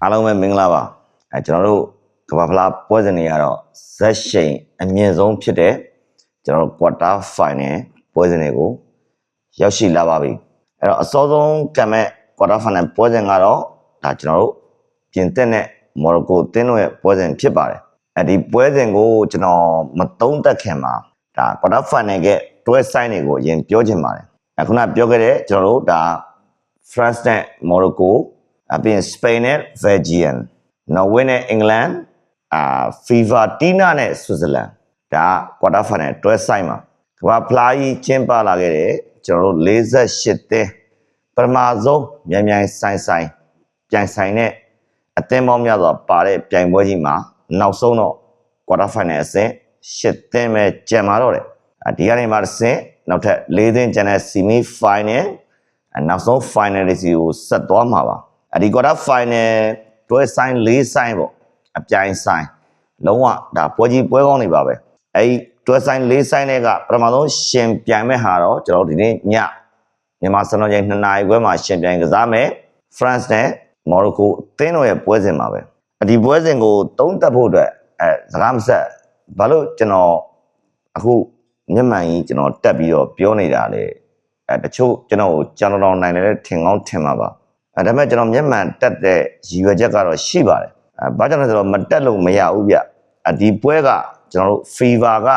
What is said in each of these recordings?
အားလုံးပဲမင်္ဂလာပါကျွန်တော်တို့ကမ္ဘာဖလားပွဲစဉ်တွေကတော့ဇက်ရှိန်အမြင့်ဆုံးဖြစ်တဲ့ကျွန်တော်တို့ quarter final ပွဲစဉ်တွေကိုရောက်ရှိလာပါပြီအဲ့တော့အစောဆုံးကံမဲ့ quarter final ပွဲစဉ်ကတော့ဒါကျွန်တော်တို့ပြင်သစ်နဲ့မော်ရိုကိုတင်းတို့ရဲ့ပွဲစဉ်ဖြစ်ပါတယ်ဒီပွဲစဉ်ကိုကျွန်တော်မသုံးသပ်ခင်မှာဒါ quarter final ကတွဲဆိုင်တွေကိုအရင်ပြောချင်ပါတယ်ခုနပြောခဲ့တဲ့ကျွန်တော်တို့ဒါ France နဲ့ Morocco အပြင် Spain နဲ့ Belgium Norway နဲ့ England FIFA Tina နဲ့ Switzerland ဒါ quarter final တွဲဆိုင်မှာကမ္ဘာဖလားကြီးကျင်းပလာခဲ့တဲ့ကျွန်တော်တို့48တင်းပထမဆုံးမြိုင်ဆိုင်ပြိုင်ဆိုင်တဲ့အသင်းပေါင်းများစွာပါတဲ့ပြိုင်ပွဲကြီးမှာနောက်ဆုံးတော့ quarter final အဆင့်8တင်းပဲကျန်ပါတော့တယ်ဒီကနေမှတစ်ဆင့်နောက်ထပ်4တင်းကျန်တဲ့ semi final နောက်ဆုံး final တွေစီကိုဆက်သွားမှာပါဒီ quarter final တွဲဆိုင်4ဆိုင်ပေါ့အပြိုင်ဆိုင်လုံးဝဒါပွဲကြီးပွဲကောင်းနေပါပဲတွဲဆိုင်4ဆိုင်တွေကပထမဆုံးရှင်ပြိုင်မဲ့ဟာတော့ကျွန်တော်တို့ဒီနေ့ညမြန်မာစံတော်ချိန်2နာရီခွဲမှာရှင်ပြိုင်ကစားမယ် France နဲ့ Morocco အသင်းတို့ရဲ့ပွဲစဉ်ပါပဲဒီပွဲစဉ်ကိုသုံးသပ်ဖို့အတွက်စကားမဆက်ဘာလို့ကျွန်တော်အခုမျက်မှန်ကြီးကျွန်တော်တက်ပြီးတော့ပြောနေတာလေတချို့ကျွန်တော်ကိုကြောင်တောင်နိုင်တယ်ထင်ကောင်းထင်မှာပါဒါပေမဲ့ကျွန်တော်မျက်မှန်တက်တဲ့ရည်ရွယ်ချက်ကတော့ရှိပါတယ်ဘာကြောင့်လဲဆိုတော့မတက်လို့မရဘူးဗျဒီပွဲကကျွန်တော်တို့ FIFA က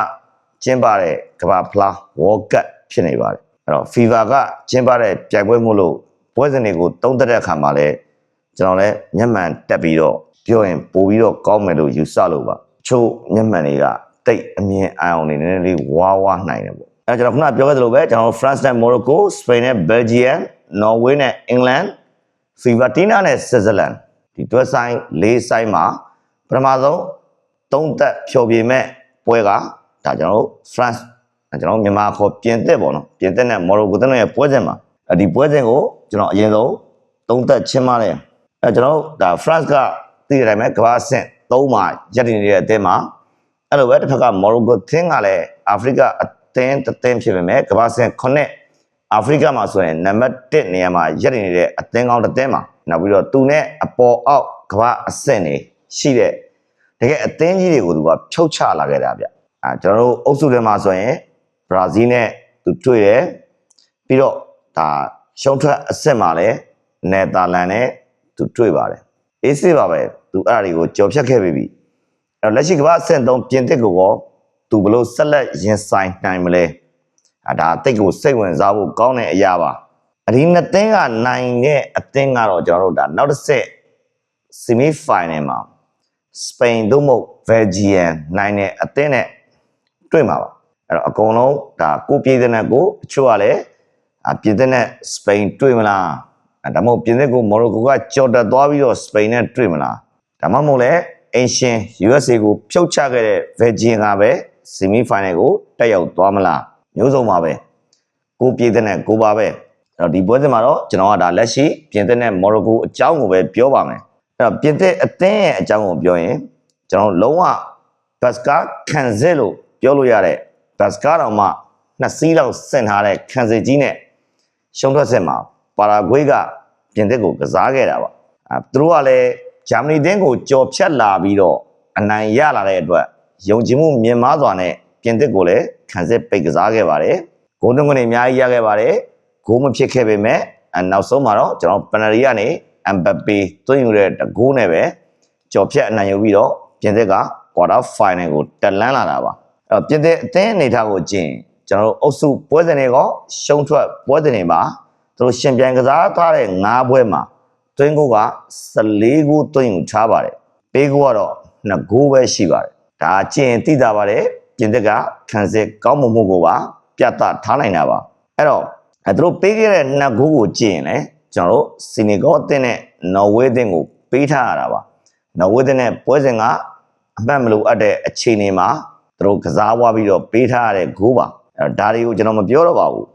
ကျင်းပတဲ့ကမ္ဘာဖလား World Cup ဖြစ်နေပါတယ်အဲ့တော့ FIFA ကကျင်းပတဲ့ပြိုင်ပွဲမို့လို့ပွဲစဉ်တွေကိုသုံးသပ်တဲ့အခါမှာလည်းကျွန်တော်လည်းမျက်မှန်တက်ပြီးတော့ပြောရင်ပို့ပြီးတော့ကောင်းမယ်လို့ယူဆလို့ပါချို့မျက်မှန်တွေကတိတ်အမြင်အောင်နေနည်းနည်းလေးဝါနိုင်တယ်ပေါ့အဲ့ကျွန်တော်ခုနပြောခဲ့သလိုပဲကျွန်တော် France နဲ့ Morocco Spain နဲ့ Belgium Norway နဲ့ England FIFA Tina နဲ့ Switzerland ဒီတွဲဆိုင်၄ဆိုင်မှာပထမဆုံးသုံးသက်ဖြောပြမဲ့ပွဲကဒါကျွန်တော်တို့ France ကျွန်တော်မြန်မာခေါ်ပြင်သစ်ပေါ့နော်ပြင်သစ်နဲ့ Morocco တို့ရဲ့ပွဲစဉ်မှာဒီပွဲစဉ်ကိုကျွန်တော်အရင်ဆုံးသုံးသက်ချင်းပါတယ်ကျွန်တော်ဒါ France ကသိတဲ့အတိုင်းပဲကမ္ဘာအဆင့်3မှာရပ်တည်နေတဲ့အသင်းမှာအဲ့လိုပဲတစ်ဖက်က Morocco သင်းကလည်းအာဖရိကအသင်းတစ်သင်းဖြစ်ပေမဲ့ကမ္ဘာအဆင့်9အာဖရိကမှာဆိုရင်နံပါတ်1နေရာမှာရပ်တည်နေတဲ့အသင်းကောင်းတစ်သင်းမှာနောက်ပြီးတော့သူနဲ့အပေါ်အောက်ကမ္ဘာအဆင့်နေရှိတဲ့တကယ်အသင်းကြီးတွေကိုသူကဖြုတ်ချလာခဲ့တာဗျကျွန်တော်တို့အုပ်စုထဲမှာဆိုရင်ဘရာဇီးနဲ့သူတွေ့တယ်ပြီးတော့ဒါရှုံးထွက်အဆင့်မှာလည်းနယ်သာလန်နဲ့သူတွေ့ပါတယ်အေးစေးပါပဲသူအဲ့အရာတွေကိုကြော်ဖြတ်ခဲ့ပြီအဲ့လက်ရှိကမ္ဘာအဆင့်3ပြင်သစ်ကိုရောသူဘလို့ဆက်လက်ရင်ဆိုင်နိုင်မလဲဒါအသိကိုစိတ်ဝင်စားဖို့ကောင်းတဲ့အရာပါဒီနှစ်သင်းကနိုင်တဲ့အသင်းကတော့ကျွန်တော်တို့ဒါနောက်တစ်ဆက် semi final မှာ Spain တို့မဟုတ် Belgium နိုင်တဲ့အသင်းနဲ့တွေ့မှာပါအဲ့တော့အကုန်လုံးဒါကိုပြည်သစ်နဲ့ကိုအချို့ကလည်းပြည်သစ်နဲ့ Spain တွေ့မလားဒါမှမဟုတ်ပြင်သစ်ကို Morocco ကကြော်တက်သွားပြီးတော့ Spain နဲ့တွေ့မလားဒါမှမဟုတ်လည်းအင်ရှင် USA ကိုဖြုတ်ချခဲ့တဲ့ Belgium ကပဲ semi final ကိုတက်ရောက်သွားမလားမျိုးစုံပါပဲကိုပြည်သစ်နဲ့ကိုပါပဲအဲ့တော့ဒီပွဲစဉ်မှာတော့ကျွန်တော်ကဒါလက်ရှိပြင်သစ်နဲ့ Morocco အကြောင်းကိုပဲပြောပါမယ်အဲ့တော့ပြင်သစ်အသင်းရဲ့အကြောင်းကိုပြောရင်ကျွန်တော်လုံးဝဘတ်စကာခံစစ်လို့ပြောလို့ရတဲ့ဘတ်စကာတော်မှ2စီးလောက်ဆင်ထားတဲ့ခံစစ်ကြီးနဲ့ရှုံးထွက်စစ်မှာပါရာဂွေးကပြင်သစ်ကိုကစားခဲ့တာပါသူတို့ကလည်းဂျာမနီတင်းကိုကြော်ဖြတ်လာပြီးတော့အနိုင်ရလာတဲ့အတွက်ယုံကြည်မှုမြင့်မားစွာနဲ့ပြင်သစ်ကိုလည်းခံစစ်ပိတ်ကစားခဲ့ပါတယ်ဂိုးသွင်းခွင့်အများကြီးရခဲ့ပါတယ်ဂိုးမဖြစ်ခဲ့ပေမဲ့နောက်ဆုံးမှာတော့ကျွန်တော်ပန်နရီကနေအမ်ဘပ်ပေသွင်းယူတဲ့ဂိုးနဲ့ပဲကြော်ဖြတ်အနိုင်ယူပြီးတော့ပြင်သစ်က quarter final ကိုတက်လန်းလာတာပါအဲ့တော့ပြင်သစ်အသင်းအနေထားကိုကြည့်ကျွန်တော်တို့အုပ်စုပွဲစဉ်တွေကရှုံးထွက်ပွဲစဉ်တွေမှာသူတို့ရှင်ပြိုင်ကစားထားတဲ့9ပွဲမှာသွင်းဂိုးက14ဂိုးသွင်းယူထားပါတယ်ပေးဂိုးကတော့2ဂိုးပဲရှိပါတယ်ဒါကြည့်ရင်သိတာပါတယ်ပြင်သစ်ကခံစစ်ကောင်းမှုကိုပါပြသထားနိုင်တာပါအဲ့တော့သူတို့ပေးခဲ့တဲ့2ဂိုးကိုကြည့်ရင်လည်းကျွန်တော်တို့စီနီဂေါအသင်းနဲ့နော်ဝေးအသင်းကိုပေးထားရတာပါနော်ဝေးအသင်းနဲ့ပွဲစဉ်ကအမှတ်မလို့အပ်တဲ့အခြေအနေမှာသူတို့ကစားသွားပြီးတော့ပေးထားရတဲ့ဂိုးပါအဲ့တော့ဒါတွေကိုကျွန်တော်မပြောတော့ပါဘူး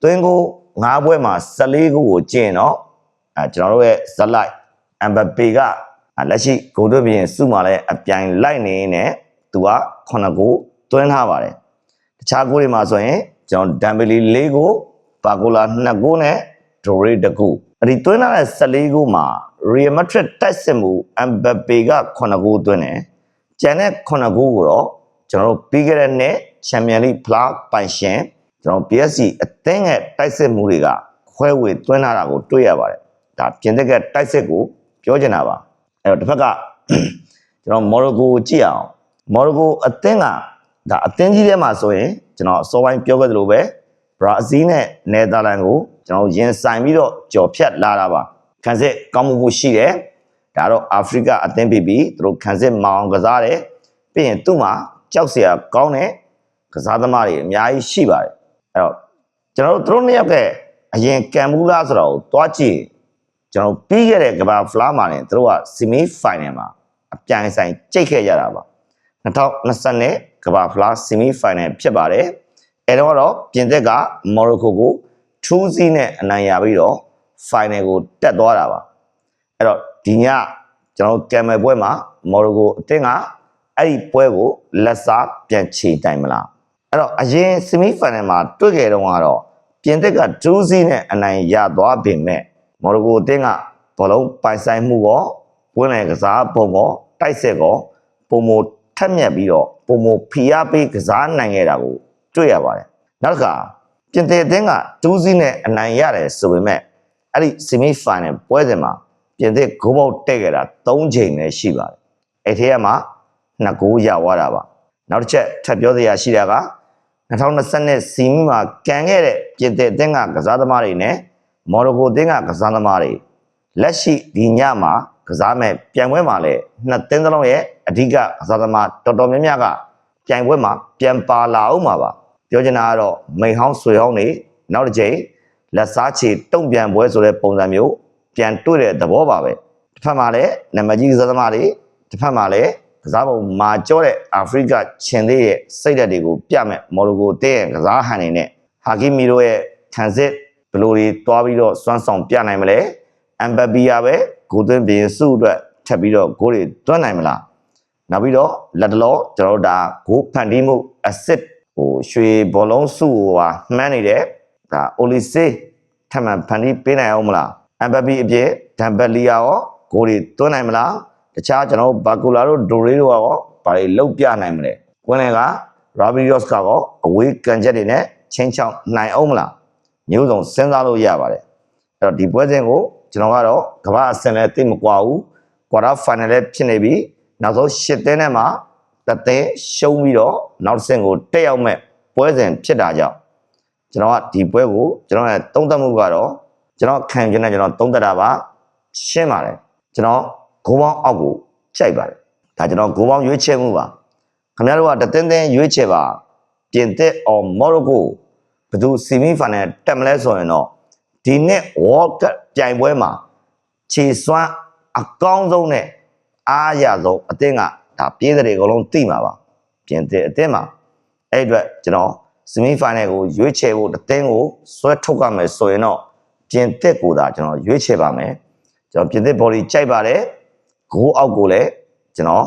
သွင်းဂိုး9ပွဲမှာ14ဂိုးကိုကျင့်တော့ကျွန်တော်တို့ရဲ့ဇက်လိုက်အမ်ဘပေကလက်ရှိဂိုးသွင်းပြီးရင်စုမှာလည်းအပြိုင်လိုက်နေနေသူက9ဂိုးသွင်းထားပါတယ်တခြားဂိုးတွေမှာဆိုရင်ကျွန်တော်ဒမ်ဘီလီ4ဂိုးပါကိုလာ2ဂိုးနဲ့ဒိုရီ1ဂိုး ဒီတွင်းလာတဲ့14ခုမှာ Real Madrid တိုက်စစ်မှု Mbappe က9ဂိုးသွင်းတယ်ကျန်တဲ့9ဂိုးကိုတော့ကျွန်တော်တို့ပြီးခဲ့တဲ့နှစ်ချန်ပီယံလိဖလားပိုင်ရှင်ကျွန်တော် PSG အသင်းရဲ့တိုက်စစ်မှုတွေကခွဲဝေသွင်းလာတာကိုတွေ့ရပါတယ်ဒါပြင်သစ်ကတိုက်စစ်ကိုပြောချင်တာပါအဲ့တော့တစ်ဖက်ကကျွန်တော်မော်ရိုကိုကိုကြည့်အောင်မော်ရိုကိုအသင်းကဒါအသင်းကြီးထဲမှာဆိုရင်ကျွန်တော်အစောပိုင်းပြောခဲ့သလိုပဲဘရာဇီးနဲ့နယ်သာလန်ကိုကျွန်တော်ရင်ဆိုင်ပြီးတော့ကြော်ဖြတ်လာတာပါခံစစ်ကောင်းမှုရှိတယ်ဒါတော့အာဖရိကအသင်းပြီးသူတို့ခံစစ်မအောင်ကစားတယ်ပြီးရင်သူ့မှာကြောက်စရာကောင်းတဲ့ကစားသမားတွေအများကြီးရှိပါတယ်အဲ့တော့ကျွန်တော်တို့သူတို့နှစ်ယောက်ကအရင်ကံဘူးလားဆိုတော့တွားကြည့်ကျွန်တော်ပြီးခဲ့တဲ့ကမ္ဘာဖလားမှာနေသူတို့ကဆီမီဖိုင်နယ်မှာအပြိုင်ဆိုင်ကြိတ်ခဲ့ကြတာပါ2020ကမ္ဘာဖလားဆီမီဖိုင်နယ်ဖြစ်ပါတယ်အဲတော့ပြင်သစ်ကမော်ရိုကိုကို2-0နဲ့အနိုင်ရပြီးတော့ဖိုင်နယ်ကိုတက်သွားတာပါအဲ့တော့ဒီညကျွန်တော်ကံမဲ့ပွဲမှာမော်ရိုကိုအသင်းကအဲ့ဒီပွဲကိုလက်စားပြန်ချေတိုင်မလားအဲ့တော့အရင်ဆီမီဖိုင်နယ်မှာတွေ့ခဲ့တော့ကတော့ပြင်သစ်က2-0နဲ့အနိုင်ရသွားပေမဲ့မော်ရိုကိုအသင်းကဘောလုံးပိုင်ဆိုင်မှုရောဝင်းလည်ကစားပုံရောတိုက်စစ်ရောပုံမထက်မြက်ပြီးတော့ပုံမဖီအားပေးကစားနိုင်ခဲ့တာကိုတွေ့ရပါတယ်နောက်တစ်ခါပြင်သစ်အသင်းက2-0နဲ့အနိုင်ရတယ်ဆိုပေမဲ့အဲ့ဒီဆီမီဖိုင်နယ်ပွဲစဉ်မှာပြင်သစ်ဂိုးပေါက်တက်ခဲ့တာ3ချိန်ပဲရှိပါတယ်အဲ့ထဲမှာ2ဂိုးရသွားတာပါနောက်တစ်ချက်ထပ်ပြောစရာရှိတာက2020ဆီမီမှာကန်ခဲ့တဲ့ပြင်သစ်အသင်းကကစားသမားတွေနဲ့မော်ရိုကိုအသင်းကကစားသမားတွေလက်ရှိဒီညမှာကစားမဲ့ပြိုင်ပွဲမှာလည်းနှစ်သင်းသလုံးရဲ့အဓိကကစားသမားတော်တော်များများကပြိုင်ပွဲမှာပြန်ပါလာအောင်ပါပြောချင်တာကတော့မိန်ဟောင်းဆွေဟောင်းတွေနောက်တစ်ချိန်လက်စားချေတုံ့ပြန်ပွဲဆိုတဲ့ပုံစံမျိုးပြန်တွေ့တဲ့သဘောပါပဲတစ်ဖက်မှာလည်းနံပါတ်ကြီးကစားသမားတွေတစ်ဖက်မှာလည်းကစားပုံမာကျော့တဲ့အာဖရိကချင်းသေးရဲ့စိတ်ဓာတ်တွေကိုပြမဲ့မော်ရိုကိုအသင်းရဲ့ကစားဟန်တွေနဲ့ဟာကီမီတို့ရဲ့ခံစစ်ဘလိုတွေတွားပြီးတော့စွမ်းဆောင်ပြနိုင်မလဲအမ်ဘပီယာပဲဂိုးသွင်းပြင်စုအတွက်ထပ်ပြီးတော့ဂိုးတွေသွင်းနိုင်မလားနောက်ပြီးတော့လက်တလောကျွန်တော်တို့ဒါဂိုးဖန်တီးမှုအစ်စ်ရွှေဘောလုံးစုဟာမှန်းနေတဲ့ဒါအိုလီစေးထပ်မံဖန်တီးပေးနိုင်အောင်မလားအမ်ဘပီအပြည့်ဒမ်ဘလီယာရောဂိုးတွေသွင်းနိုင်မလားတခြားကျွန်တော်ဘာကူလာတို့ဒိုရီတို့ရောဘာတွေလောက်ပြနိုင်မလဲကွင်းလယ်ကရာဘီယော့စ်ကရောအဝေးကန်ချက်တွေနဲ့ချင်းချောင်းနိုင်အောင်မလားမျိုးစုံစဉ်းစားလို့ရပါတယ်အဲ့တော့ဒီပွဲစဉ်ကိုကျွန်တော်ကတော့ကမ္ဘာအဆင့်လည်းသိမကွာဘူးကွာတာဖိုင်နယ်လည်းဖြစ်နေပြီနောက်ဆုံး၈သင်းထဲမှာတစ်သင်းရှုံးပြီးတော့နောက်တစ်ဆင့်ကိုတက်ရောက်မဲ့ပွဲစဉ်ဖြစ်တာကြောင့်ကျွန်တော်ကဒီပွဲကိုကျွန်တော်ရဲ့သုံးသပ်မှုကတော့ကျွန်တော်ခံယူနေကျွန်တော်သုံးသပ်တာပါရှင်းပါတယ်ကျွန်တော်ဂိုးပေါင်းအောက်ကိုကြိုက်ပါတယ်ဒါကျွန်တော်ဂိုးပေါင်းရွေးချယ်မှုပါခင်ဗျားတို့ကတသင်းသင်းရွေးချယ်ပါပြင်သစ်အော်မော်ရိုကိုဘယ်သူဆီမီဖိုင်နယ်တက်မလဲဆိုရင်တော့ဒီနှစ် World Cup ပြိုင်ပွဲမှာခြေစွမ်းအကောင်းဆုံးနဲ့အားရဆုံးအသင်းကဒါပြေးတဲ့အကုန်လုံးသိမှာပါပြင်သစ်အသင်းမှာအဲ့အတွက်ကျွန်တော်ဆီမီဖိုင်နယ်ကိုရွေးချယ်ဖို့တသင်းကိုဆွဲထုတ်ရမယ်ဆိုရင်တော့ပြင်သစ်ကိုသာကျွန်တော်ရွေးချယ်ပါမယ်ကျွန်တော်ပြင်သစ်ဘော်လီကြိုက်ပါတယ်ဂိုးအောက်ကိုလည်းကျွန်တော်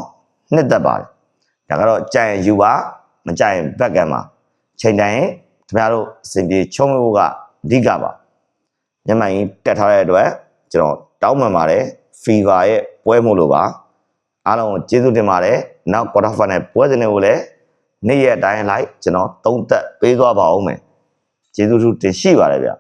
နှစ်သက်ပါတယ်ဒါကတော့ကြိုင်ယူပါမကြိုင်ဘက်ကံပါချိန်တိုင်းခင်ဗျားတို့အစဉ်ပြေချုံးလို့ကအဓိကပါညမှန်ကြီးတက်ထားတဲ့အတွက်ကျွန်တော်တောင်းပန်ပါတယ်ဖီဗာရဲ့ပွဲမို့လို့ပါအားလုံးကိုကျေးဇူးတင်ပါတယ်နောက်ကွာတာဖိုင်နယ်ပွဲစဉ်တွေကိုလည်းနေ့ရက်တိုင်းလိုက်ကျွန်တော်သုံးသက်ပေးသွားပါဦးမယ်ကျေးဇူးတင်ရှိပါတယ်ဗျ